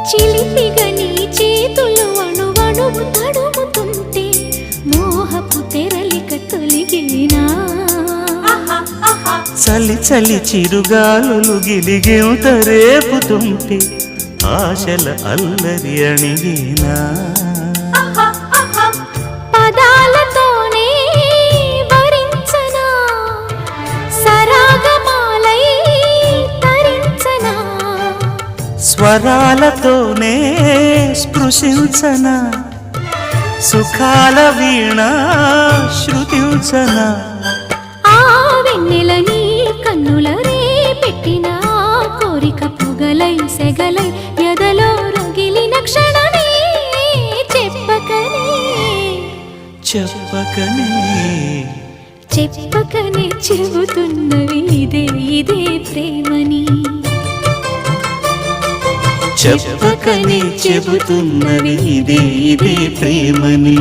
చిలిపిగా నీ చేతులు అణువణువు తడుముతుంటే మోహపు తెరలిక తొలిగేనా చలి చలి చిరుగాలులు గిలిగేంత రేపుతుంటే ఆశల అల్లరి అణిగేనా పదాలతోనే వరించనా సరాగమాలై తరించనా స్వరాలతోనే స్పృశించనా సుఖాల వీణ శృతించనా ఆ వెన్నెల నీ కన్నుల రే పెట్టిన కోరిక పొగలై సెగలై ఎదలో రగిలిన క్షణమే చెప్పకనే చెప్పకనే చెప్పకనే చెబుతున్నవి ఇదే ఇదే ప్రేమని చెప్పకనే చెబుతున్నవి ఇదే ఇదే ప్రేమని